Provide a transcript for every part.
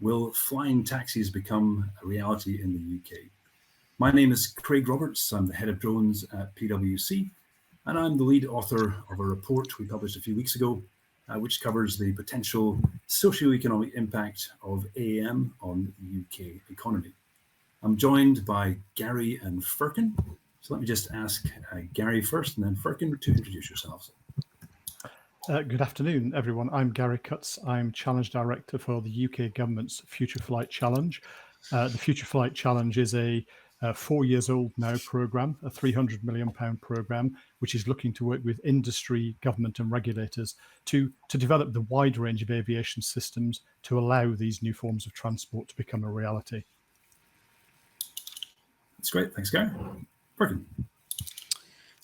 Will flying taxis become a reality in the UK? My name is Craig Roberts. I'm the head of drones at PwC, and I'm the lead author of a report we published a few weeks ago, which covers the potential socio-economic impact of AAM on the UK economy. I'm joined by Gary and Furqan. So let me just ask Gary first and then Furqan to introduce yourselves. Good afternoon, everyone. I'm Gary Cutts. I'm Challenge Director for the UK Government's Future Flight Challenge. The Future Flight Challenge is a 4 years old now programme, a £300 million programme, which is looking to work with industry, government and regulators to develop the wide range of aviation systems to allow these new forms of transport to become a reality. That's great. Thanks, Gary. Furqan.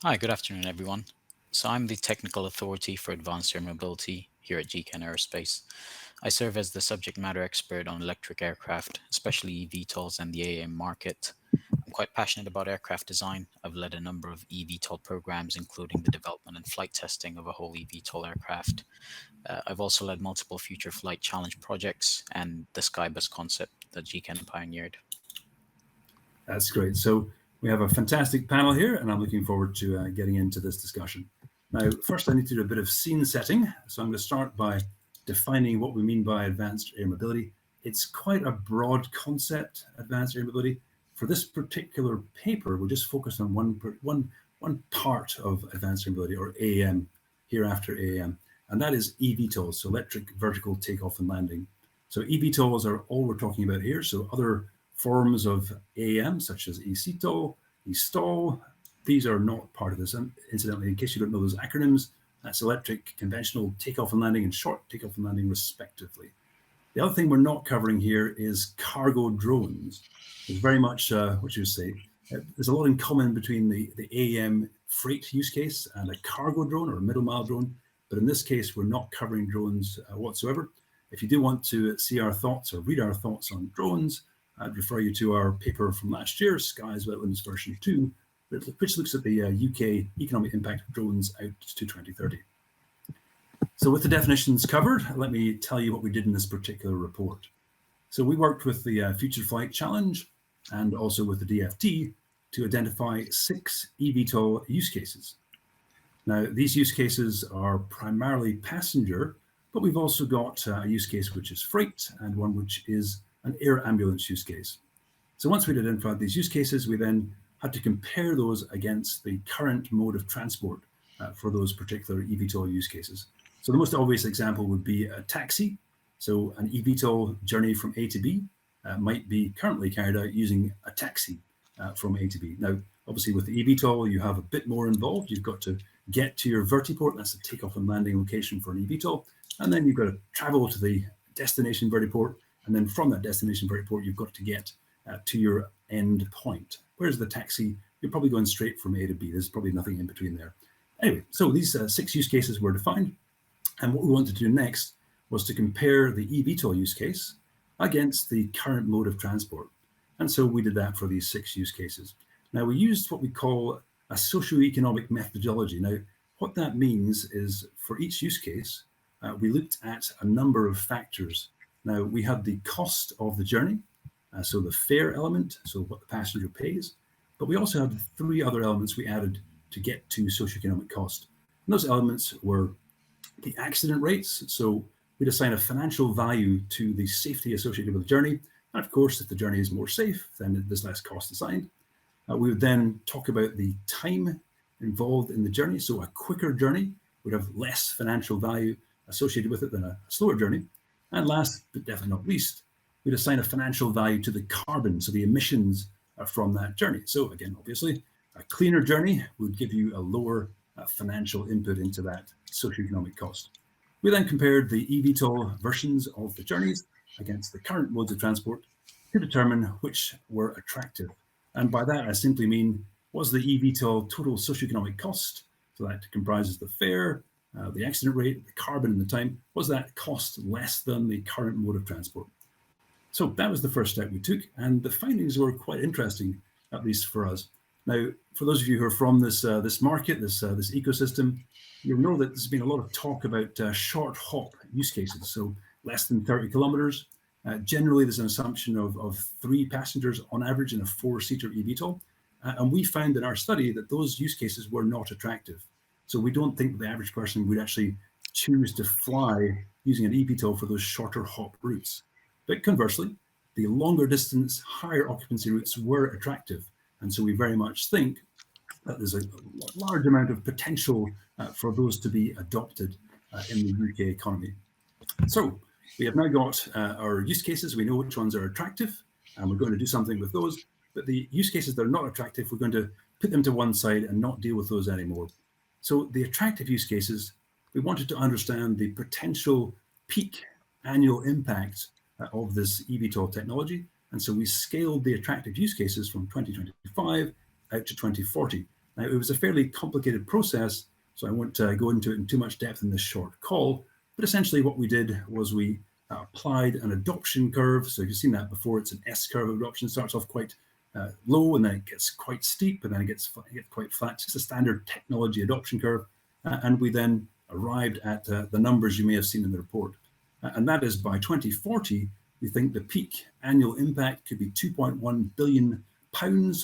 Hi, good afternoon, everyone. So I'm the Technical Authority for Advanced Air Mobility here at GKN Aerospace. I serve as the subject matter expert on electric aircraft, especially eVTOLs and the AAM market. I'm quite passionate about aircraft design. I've led a number of eVTOL programs, including the development and flight testing of a whole eVTOL aircraft. I've also led multiple Future Flight Challenge projects and the Skybus concept that GKN pioneered. That's great. So we have a fantastic panel here, and I'm looking forward to getting into this discussion. Now, first I need to do a bit of scene setting. So I'm going to start by defining what we mean by advanced air mobility. It's quite a broad concept, advanced air mobility. For this particular paper, we're just focused on one part of advanced air mobility, or AAM, here after AAM, and that is eVTOLs, so electric vertical takeoff and landing. So eVTOLs are all we're talking about here. So other forms of AAM, such as eCTOL, eSTOL, these are not part of this. And incidentally, in case you don't know those acronyms, that's electric conventional takeoff and landing and short takeoff and landing, respectively. The other thing we're not covering here is cargo drones. There's very much, what you say, there's a lot in common between the AAM freight use case and a cargo drone or a middle mile drone. But in this case, we're not covering drones whatsoever. If you do want to see our thoughts or read our thoughts on drones, I'd refer you to our paper from last year, Skies Wetlands version 2, which looks at the UK economic impact of drones out to 2030. So with the definitions covered, let me tell you what we did in this particular report. So we worked with the Future Flight Challenge and also with the DFT to identify 6 eVTOL use cases. Now, these use cases are primarily passenger, but we've also got a use case which is freight and one which is an air ambulance use case. So once we'd identified these use cases, we then had to compare those against the current mode of transport for those particular eVTOL use cases. So the most obvious example would be a taxi. So an eVTOL journey from A to B might be currently carried out using a taxi from A to B. Now, obviously with the eVTOL, you have a bit more involved. You've got to get to your vertiport, that's the takeoff and landing location for an eVTOL. And then you've got to travel to the destination vertiport. And then from that destination vertiport, you've got to get to your end point. Whereas the taxi, you're probably going straight from A to B. There's probably nothing in between there. Anyway, so these 6 use cases were defined. And what we wanted to do next was to compare the eVTOL use case against the current mode of transport. And so we did that for these 6 use cases. Now, we used what we call a socioeconomic methodology. Now, what that means is for each use case, we looked at a number of factors. Now, we had the cost of the journey, so the fare element, so what the passenger pays, but we also had 3 other elements we added to get to socioeconomic cost. And those elements were the accident rates, so we'd assign a financial value to the safety associated with the journey, and of course, if the journey is more safe, then there's less cost assigned. We would then talk about the time involved in the journey, so a quicker journey would have less financial value associated with it than a slower journey. And last, but definitely not least, we'd assign a financial value to the carbon, so the emissions from that journey. So again, obviously, a cleaner journey would give you a lower financial input into that socioeconomic cost. We then compared the eVTOL versions of the journeys against the current modes of transport to determine which were attractive. And by that, I simply mean, was the eVTOL total socioeconomic cost, so that comprises the fare, the accident rate, the carbon, and the time, was that cost less than the current mode of transport? So that was the first step we took, and the findings were quite interesting, at least for us. Now, for those of you who are from this market, this ecosystem, you'll know that there's been a lot of talk about short hop use cases, so less than 30 kilometers. Generally, there's an assumption of 3 passengers on average in a 4-seater eVTOL. And we found in our study that those use cases were not attractive. So we don't think the average person would actually choose to fly using an eVTOL for those shorter hop routes. But conversely, the longer distance, higher occupancy routes were attractive. And so we very much think that there's a large amount of potential for those to be adopted in the UK economy. So we have now got our use cases. We know which ones are attractive, and we're going to do something with those. But the use cases that are not attractive, we're going to put them to one side and not deal with those anymore. So the attractive use cases, we wanted to understand the potential peak annual impact of this eVTOL technology. And so we scaled the attractive use cases from 2025 out to 2040. Now, it was a fairly complicated process, so I won't go into it in too much depth in this short call. But essentially what we did was we applied an adoption curve. So you've seen that before. It's an S-curve of adoption. It starts off quite low, and then it gets quite steep, and then it gets quite flat. It's just a standard technology adoption curve. And we then arrived at the numbers you may have seen in the report. And that is by 2040, we think the peak annual impact could be £2.1 billion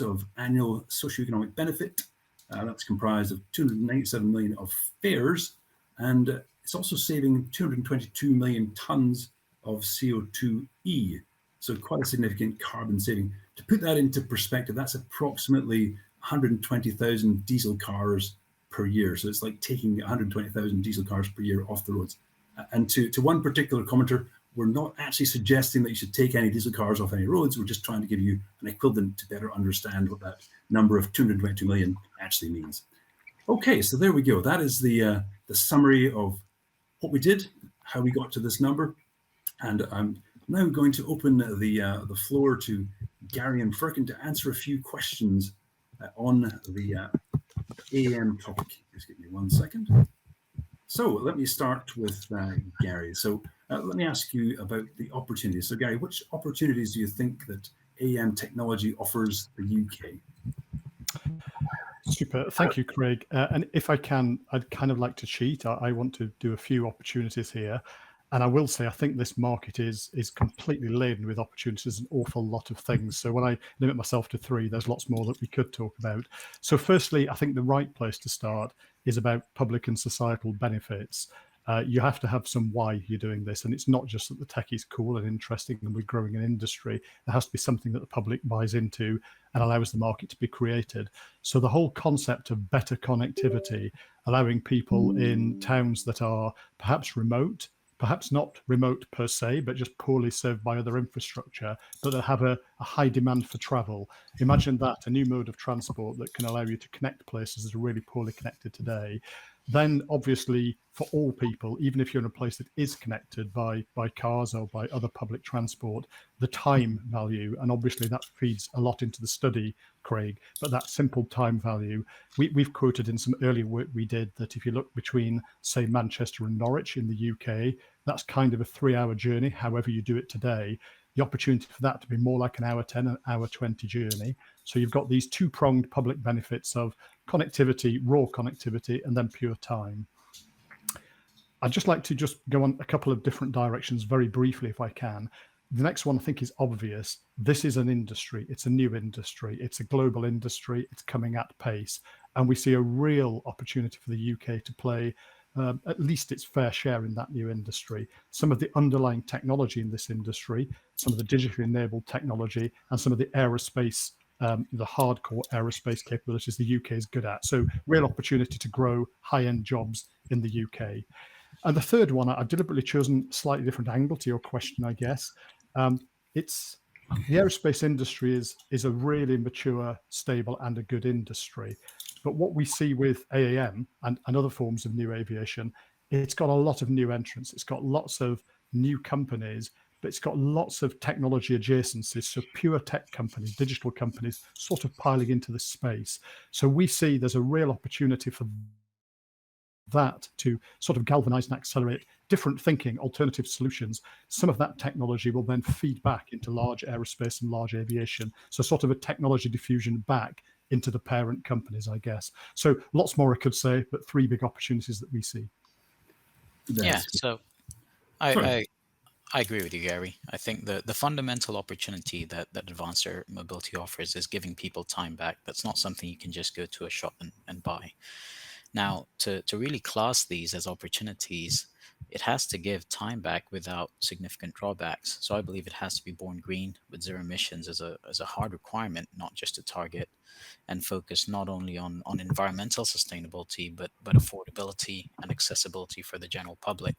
of annual socioeconomic benefit. That's comprised of 297 million of fares, and it's also saving 222 million tons of CO2e. So quite a significant carbon saving. To put that into perspective, that's approximately 120,000 diesel cars per year. So it's like taking 120,000 diesel cars per year off the roads. And to one particular commenter, we're not actually suggesting that you should take any diesel cars off any roads. We're just trying to give you an equivalent to better understand what that number of 222 million actually means. Okay, so there we go. That is the summary of what we did, how we got to this number. And I'm now going to open the floor to Gary and Furqan to answer a few questions on the AAM topic. Just give me 1 second. So let me start with Gary. So let me ask you about the opportunities. So Gary, which opportunities do you think that AAM technology offers the UK? Super. Thank you, Craig. And if I can, I'd kind of like to cheat. I want to do a few opportunities here. And I will say, I think this market is completely laden with opportunities, an awful lot of things. So when I limit myself to 3, there's lots more that we could talk about. So firstly, I think the right place to start is about public and societal benefits. You have to have some why you're doing this. And it's not just that the tech is cool and interesting and we're growing an industry. There has to be something that the public buys into and allows the market to be created. So the whole concept of better connectivity, allowing people in towns that are perhaps remote, perhaps not remote per se, but just poorly served by other infrastructure, but that have a high demand for travel. Imagine that, a new mode of transport that can allow you to connect places that are really poorly connected today. Then obviously for all people, even if you're in a place that is connected by cars or by other public transport, the time value, and obviously that feeds a lot into the study, Craig, but that simple time value, we've quoted in some earlier work we did that if you look between, say, Manchester and Norwich in the UK, that's kind of a 3-hour journey, however you do it today. The opportunity for that to be more like an hour 10, an hour 20 journey. So you've got these 2-pronged public benefits of connectivity, raw connectivity, and then pure time. I'd just like to go on a couple of different directions very briefly, if I can. The next one I think is obvious. This is an industry. It's a new industry. It's a global industry. It's coming at pace. And we see a real opportunity for the UK to play at least its fair share in that new industry. Some of the underlying technology in this industry, some of the digitally enabled technology, and some of the aerospace, the hardcore aerospace capabilities the UK is good at. So real opportunity to grow high-end jobs in the UK. And the third one, I've deliberately chosen a slightly different angle to your question, I guess. It's the aerospace industry is a really mature, stable, and a good industry. But what we see with AAM and other forms of new aviation, it's got a lot of new entrants. It's got lots of new companies, but it's got lots of technology adjacencies. So pure tech companies, digital companies, sort of piling into the space. So we see there's a real opportunity for that to sort of galvanize and accelerate different thinking, alternative solutions. Some of that technology will then feed back into large aerospace and large aviation. So sort of a technology diffusion back into the parent companies, I guess. So lots more I could say, but 3 big opportunities that we see. Yeah, so I I agree with you, Gary. I think the fundamental opportunity that advanced air mobility offers is giving people time back. That's not something you can just go to a shop and buy. Now, to really class these as opportunities, it has to give time back without significant drawbacks. So I believe it has to be born green with zero emissions as a hard requirement, not just a target, and focus not only on environmental sustainability, but affordability and accessibility for the general public.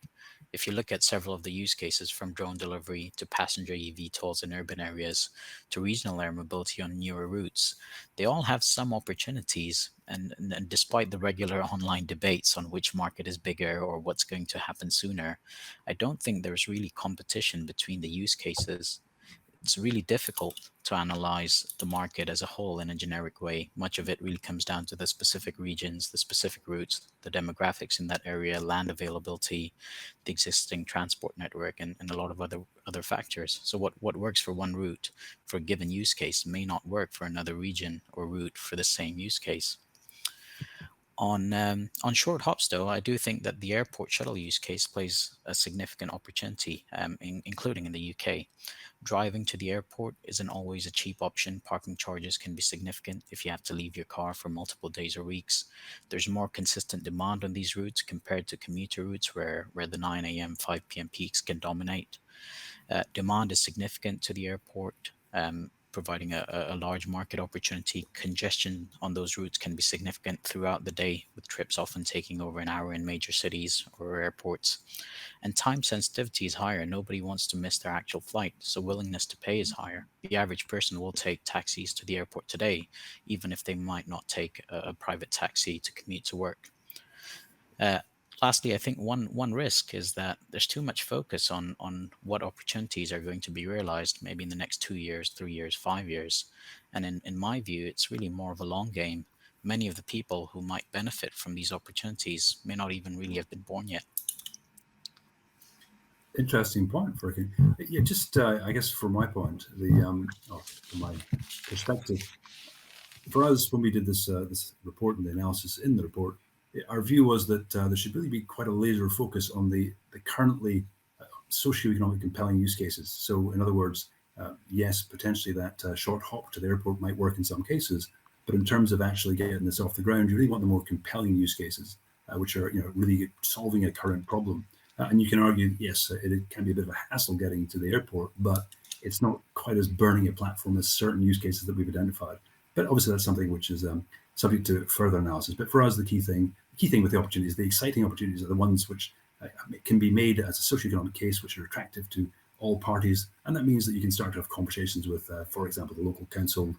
If you look at several of the use cases from drone delivery to passenger eVTOLs in urban areas to regional air mobility on newer routes, they all have some opportunities. And despite the regular online debates on which market is bigger or what's going to happen sooner, I don't think there's really competition between the use cases. It's really difficult to analyze the market as a whole in a generic way. Much of it really comes down to the specific regions, the specific routes, the demographics in that area, land availability, the existing transport network, and a lot of other factors. So what works for one route for a given use case may not work for another region or route for the same use case. On short hops, though, I do think that the airport shuttle use case plays a significant opportunity, including in the UK. Driving to the airport isn't always a cheap option. Parking charges can be significant if you have to leave your car for multiple days or weeks. There's more consistent demand on these routes compared to commuter routes where the 9 a.m., 5 p.m. peaks can dominate. Demand is significant to the airport, providing a large market opportunity. Congestion on those routes can be significant throughout the day, with trips often taking over an hour in major cities or airports. And time sensitivity is higher. Nobody wants to miss their actual flight, so willingness to pay is higher. The average person will take taxis to the airport today, even if they might not take a private taxi to commute to work. Uh, Lastly, I think one risk is that there's too much focus on what opportunities are going to be realized maybe in the next 2 years, 3 years, 5 years. And in my view, it's really more of a long game. Many of the people who might benefit from these opportunities may not even really have been born yet. Interesting point, Furqan. Yeah, just I guess from my point, or from my perspective, for us when we did this report and the analysis in the report, our view was that there should really be quite a laser focus on the currently socioeconomic compelling use cases. So, in other words, yes, potentially that short hop to the airport might work in some cases, but in terms of actually getting this off the ground, you really want the more compelling use cases, which are really solving a current problem. And you can argue, yes, it can be a bit of a hassle getting to the airport, but it's not quite as burning a platform as certain use cases that we've identified. But obviously, that's something which is subject to further analysis. But for us, the key thing with the opportunities, the exciting opportunities, are the ones which can be made as a socioeconomic case, which are attractive to all parties, and that means that you can start to have conversations with, for example, the local council,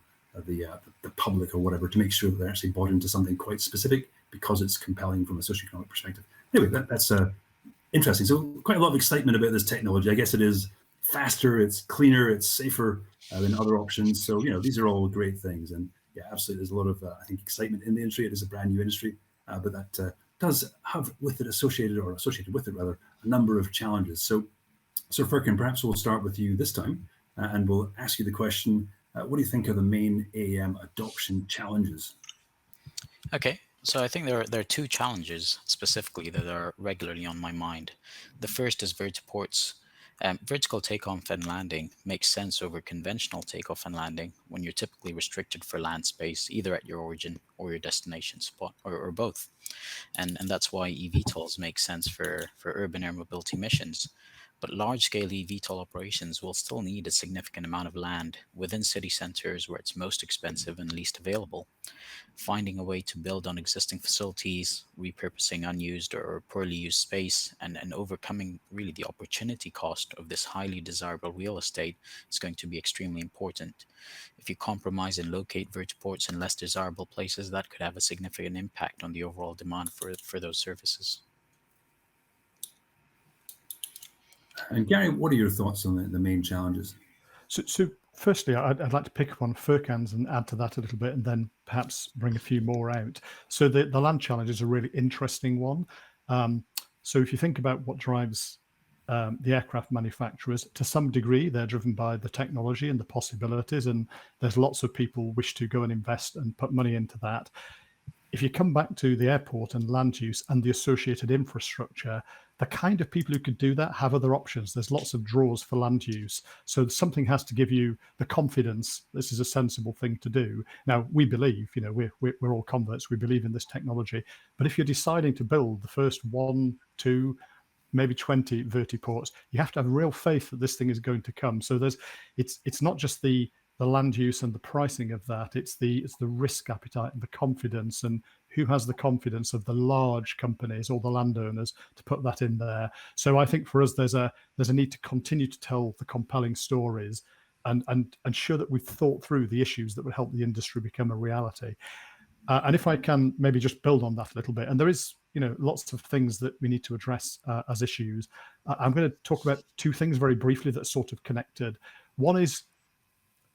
the public, or whatever, to make sure that they're actually bought into something quite specific because it's compelling from a socioeconomic perspective. Anyway, that's interesting. So quite a lot of excitement about this technology. I guess it is faster, it's cleaner, it's safer than other options. So these are all great things, and yeah, absolutely, there's a lot of I think excitement in the industry. It is a brand new industry, but that does have with it associated with it rather a number of challenges. So Furqan, perhaps we'll start with you this time, and we'll ask you the question: what do you think are the main AAM adoption challenges? Okay, so I think there are two challenges specifically that are regularly on my mind. The first is vertiports. Vertical takeoff and landing makes sense over conventional takeoff and landing when you're typically restricted for land space, either at your origin or your destination spot, or both. And that's why eVTOLs make sense for urban air mobility missions. But large-scale eVTOL operations will still need a significant amount of land within city centers where it's most expensive and least available. Finding a way to build on existing facilities, repurposing unused or poorly used space, and overcoming really the opportunity cost of this highly desirable real estate is going to be extremely important. If you compromise and locate vertiports in less desirable places, that could have a significant impact on the overall demand for those services. And Gary, what are your thoughts on the main challenges? So firstly, I'd like to pick up on Furqan's and add to that a little bit, and then perhaps bring a few more out. So the land challenge is a really interesting one. So if you think about what drives the aircraft manufacturers, to some degree, they're driven by the technology and the possibilities, and there's lots of people wish to go and invest and put money into that. If you come back to the airport and land use and the associated infrastructure, the kind of people who could do that have other options. There's lots of draws for land use. So something has to give you the confidence this is a sensible thing to do. Now, we believe, we're all converts, we believe in this technology. But if you're deciding to build the first 1, 2, maybe 20 vertiports, you have to have real faith that this thing is going to come. So it's not just the land use and the pricing of that, it's the risk appetite and the confidence, and who has the confidence of the large companies or the landowners to put that in there. So I think for us there's a need to continue to tell the compelling stories and ensure that we've thought through the issues that would help the industry become a reality. And if I can maybe just build on that a little bit, and there is lots of things that we need to address as issues. I'm going to talk about two things very briefly that are sort of connected. One is,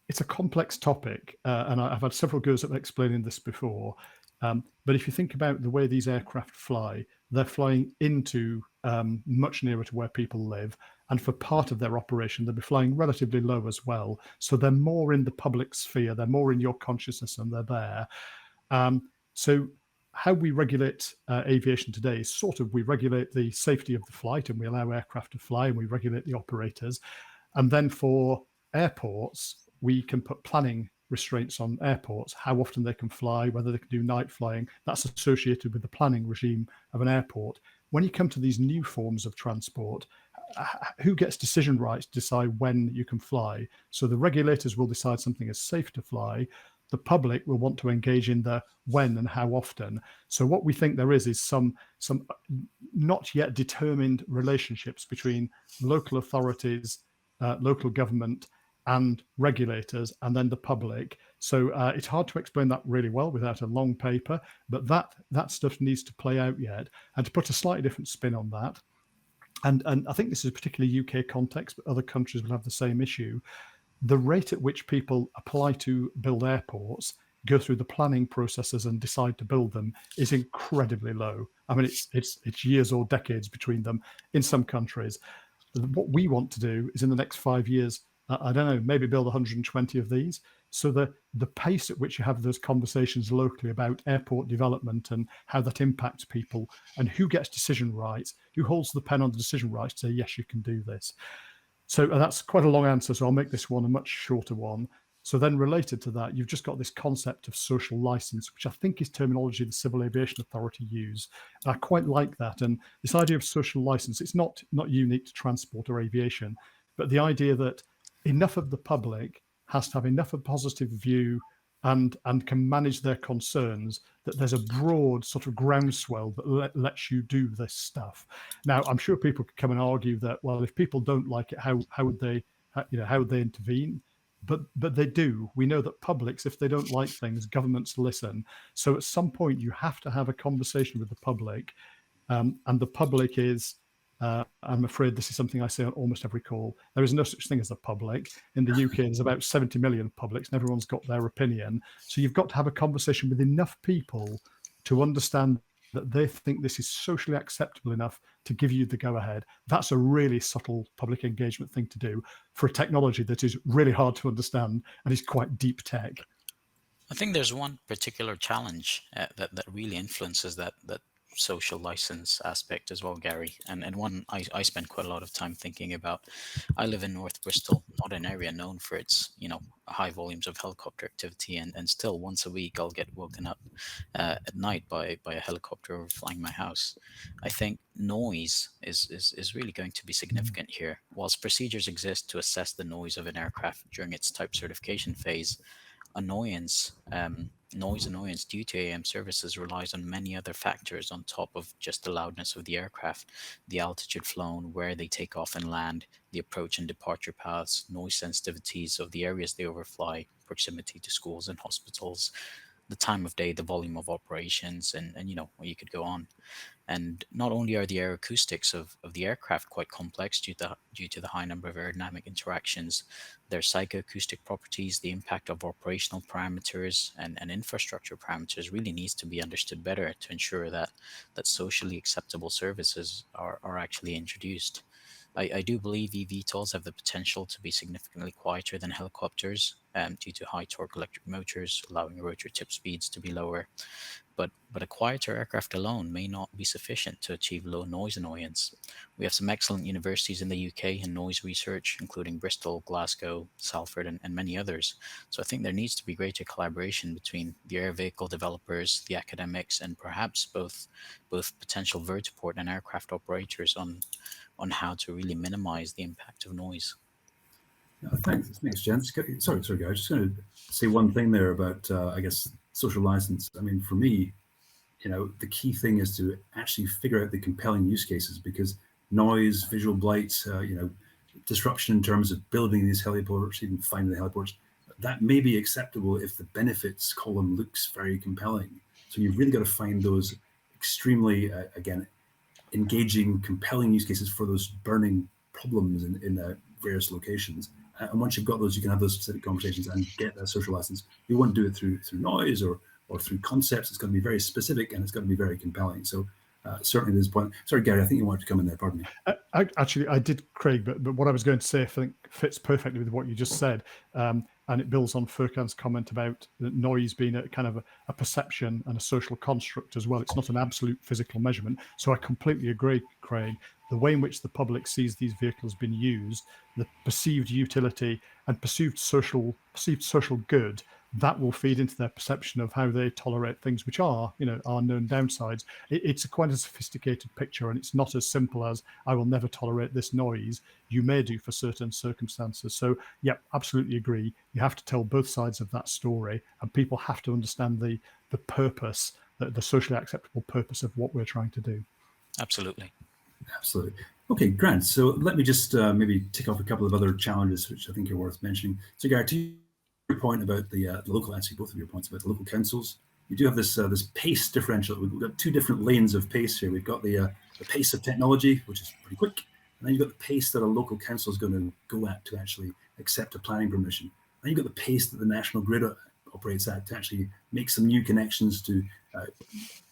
it's a complex topic, and I've had several goes at explaining this before. But if you think about the way these aircraft fly, they're flying into much nearer to where people live. And for part of their operation, they'll be flying relatively low as well. So they're more in the public sphere, they're more in your consciousness, and they're there. So how we regulate aviation today is sort of, we regulate the safety of the flight and we allow aircraft to fly and we regulate the operators. And then for airports, we can put planning restraints on airports, how often they can fly, whether they can do night flying. That's associated with the planning regime of an airport. When you come to these new forms of transport, who gets decision rights to decide when you can fly? So the regulators will decide something is safe to fly. The public will want to engage in the when and how often. So what we think there is some not yet determined relationships between local authorities, local government, and regulators, and then the public. So it's hard to explain that really well without a long paper, but that stuff needs to play out yet. And to put a slightly different spin on that, and I think this is a particularly UK context, but other countries will have the same issue. The rate at which people apply to build airports, go through the planning processes and decide to build them is incredibly low. I mean, it's years or decades between them in some countries. What we want to do is in the next 5 years, I don't know, maybe build 120 of these. So the pace at which you have those conversations locally about airport development and how that impacts people and who gets decision rights, who holds the pen on the decision rights to say, yes, you can do this. So that's quite a long answer, so I'll make this one a much shorter one. So then related to that, you've just got this concept of social license, which I think is terminology the Civil Aviation Authority use. And I quite like that. And this idea of social license, it's not unique to transport or aviation, but the idea that enough of the public has to have enough of a positive view and can manage their concerns, that there's a broad sort of groundswell that lets you do this stuff. Now, I'm sure people could come and argue that, well, if people don't like it, how would they intervene? But they do. We know that publics, if they don't like things, governments listen. So at some point, you have to have a conversation with the public, and the public is. I'm afraid this is something I say on almost every call. There is no such thing as a public. In the UK, there's about 70 million publics, and everyone's got their opinion. So you've got to have a conversation with enough people to understand that they think this is socially acceptable enough to give you the go-ahead. That's a really subtle public engagement thing to do for a technology that is really hard to understand and is quite deep tech. I think there's one particular challenge that really influences that social license aspect as well, Gary, and one I spend quite a lot of time thinking about. I live in North Bristol, not an area known for its high volumes of helicopter activity, and still once a week I'll get woken up at night by a helicopter overflying my house. I think noise is really going to be significant here. Whilst procedures exist to assess the noise of an aircraft during its type certification phase, noise annoyance due to AM services relies on many other factors on top of just the loudness of the aircraft: the altitude flown, where they take off and land, the approach and departure paths, noise sensitivities of the areas they overfly, proximity to schools and hospitals, the time of day, the volume of operations, and you could go on. And not only are the air acoustics of the aircraft quite complex due to the high number of aerodynamic interactions, their psychoacoustic properties, the impact of operational parameters and infrastructure parameters really needs to be understood better to ensure that socially acceptable services are actually introduced. I do believe eVTOLs have the potential to be significantly quieter than helicopters, due to high torque electric motors, allowing rotor tip speeds to be lower. But a quieter aircraft alone may not be sufficient to achieve low noise annoyance. We have some excellent universities in the UK in noise research, including Bristol, Glasgow, Salford, and many others. So I think there needs to be greater collaboration between the air vehicle developers, the academics, and perhaps both potential vertiport and aircraft operators on how to really minimize the impact of noise. Thanks, gents. Sorry, guys. Just going to say one thing there about, I guess, social license. I mean, for me, the key thing is to actually figure out the compelling use cases, because noise, visual blight, disruption in terms of building these heliports, even finding the heliports, that may be acceptable if the benefits column looks very compelling. So you've really got to find those extremely, again, engaging, compelling use cases for those burning problems in various locations. And once you've got those, you can have those specific conversations and get that social license. You won't do it through noise or through concepts. It's going to be very specific and it's going to be very compelling. So certainly there's a point. Sorry, Gary, I think you wanted to come in there. Pardon me. I did, Craig, but what I was going to say, I think, fits perfectly with what you just said. And it builds on Furqan's comment about noise being a kind of a perception and a social construct as well. It's not an absolute physical measurement. So I completely agree, Craig. The way in which the public sees these vehicles being used, the perceived utility and perceived social good, that will feed into their perception of how they tolerate things which are known downsides. It's quite a sophisticated picture, and it's not as simple as I will never tolerate this noise. You may do for certain circumstances. So, yeah, absolutely agree. You have to tell both sides of that story, and people have to understand the purpose, the socially acceptable purpose of what we're trying to do. Absolutely. Okay, Grant. So let me just maybe tick off a couple of other challenges which I think are worth mentioning. So, Gary, to your point about the local, actually both of your points about the local councils, you do have this pace differential. We've got two different lanes of pace here. We've got the pace of technology, which is pretty quick, and then you've got the pace that a local council is going to go at to actually accept a planning permission. Then you've got the pace that the national grid operates at to actually make some new connections to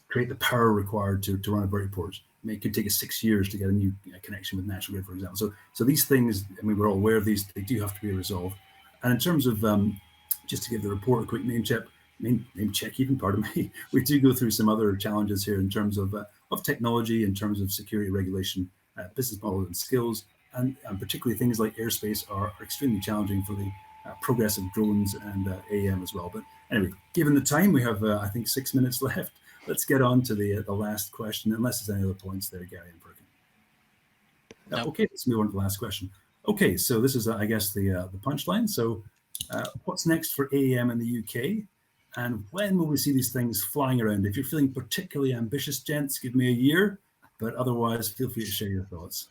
create the power required to run a vertiport. It could take us 6 years to get a new connection with national grid, for example. So these things, I mean, we're all aware of these. They do have to be resolved. And in terms of just to give the report a quick name check, even, pardon me, we do go through some other challenges here in terms of technology, in terms of security regulation, business model and skills, and particularly things like airspace are extremely challenging for the progressive drones and AAM as well. But anyway, given the time, we have, I think, 6 minutes left. Let's get on to the last question, unless there's any other points there, Gary and Furqan. No. Okay, let's move on to the last question. Okay, so this is, I guess, the punchline. So what's next for AAM in the UK? And when will we see these things flying around? If you're feeling particularly ambitious, gents, give me a year. But otherwise, feel free to share your thoughts.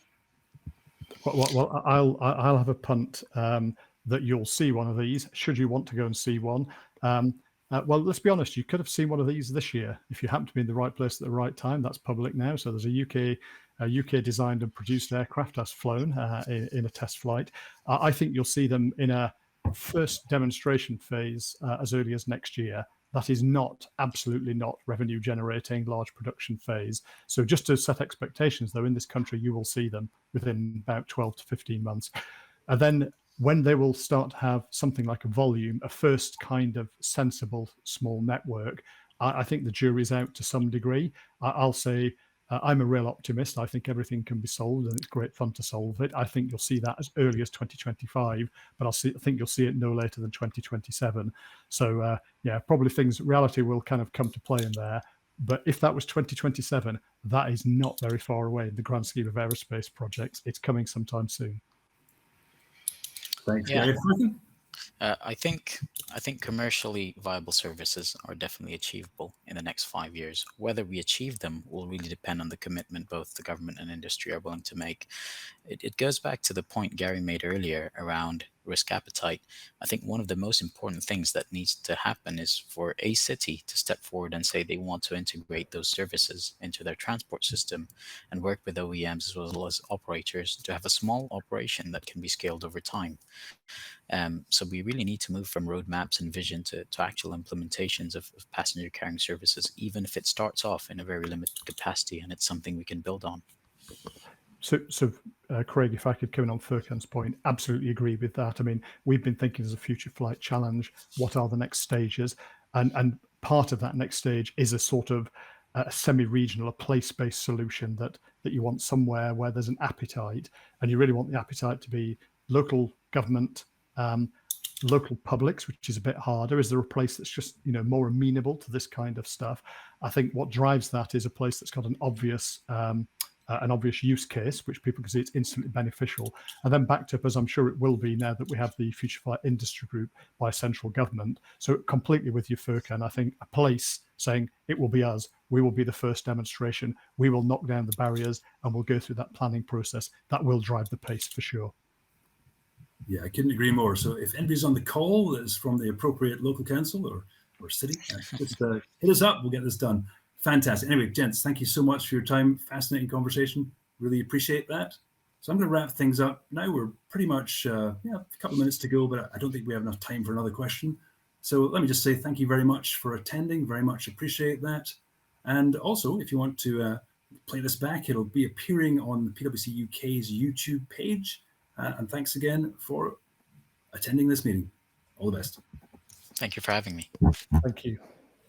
Well, I'll have a punt that you'll see one of these, should you want to go and see one. Well, let's be honest, you could have seen one of these this year if you happen to be in the right place at the right time. That's public now. So there's a UK designed and produced aircraft that's flown in a test flight. I think you'll see them in a first demonstration phase as early as next year. That is absolutely not revenue generating large production phase. So just to set expectations, though, in this country, you will see them within about 12 to 15 months. And then when they will start to have something like a volume, a first kind of sensible small network, I think the jury's out to some degree. I'll say I'm a real optimist. I think everything can be solved and it's great fun to solve it. I think you'll see that as early as 2025, but I think you'll see it no later than 2027. So probably reality will kind of come to play in there. But if that was 2027, that is not very far away in the grand scheme of aerospace projects. It's coming sometime soon. Thanks, Yeah. Gary. I think commercially viable services are definitely achievable in the next 5 years. Whether we achieve them will really depend on the commitment both the government and industry are willing to make. It goes back to the point Gary made earlier around risk appetite. I think one of the most important things that needs to happen is for a city to step forward and say they want to integrate those services into their transport system and work with OEMs as well as operators to have a small operation that can be scaled over time. So we really need to move from roadmaps and vision to actual implementations of passenger carrying services, even if it starts off in a very limited capacity and it's something we can build on. So Craig, if I could come in on Furqan's point, absolutely agree with that. I mean, we've been thinking as a future flight challenge, what are the next stages? And part of that next stage is a sort of a semi-regional, a place-based solution that you want somewhere where there's an appetite, and you really want the appetite to be local government, local publics, which is a bit harder. Is there a place that's just, you know, more amenable to this kind of stuff? I think what drives that is a place that's got an obvious use case, which people can see it's instantly beneficial, and then backed up, as I'm sure it will be now that we have the Future Flight Industry Group by central government. So completely with you, Furqan. I think a place saying it will be us, we will be the first demonstration, we will knock down the barriers, and we'll go through that planning process. That will drive the pace for sure. Yeah, I couldn't agree more. So if anybody's on the call that is from the appropriate local council or city, just hit us up. We'll get this done. Fantastic. Anyway, gents, thank you so much for your time. Fascinating conversation. Really appreciate that. So I'm going to wrap things up now. We're pretty much, a couple of minutes to go, but I don't think we have enough time for another question. So let me just say thank you very much for attending. Very much appreciate that. And also, if you want to play this back, it'll be appearing on the PwC UK's YouTube page. And thanks again for attending this meeting. All the best. Thank you for having me. Thank you.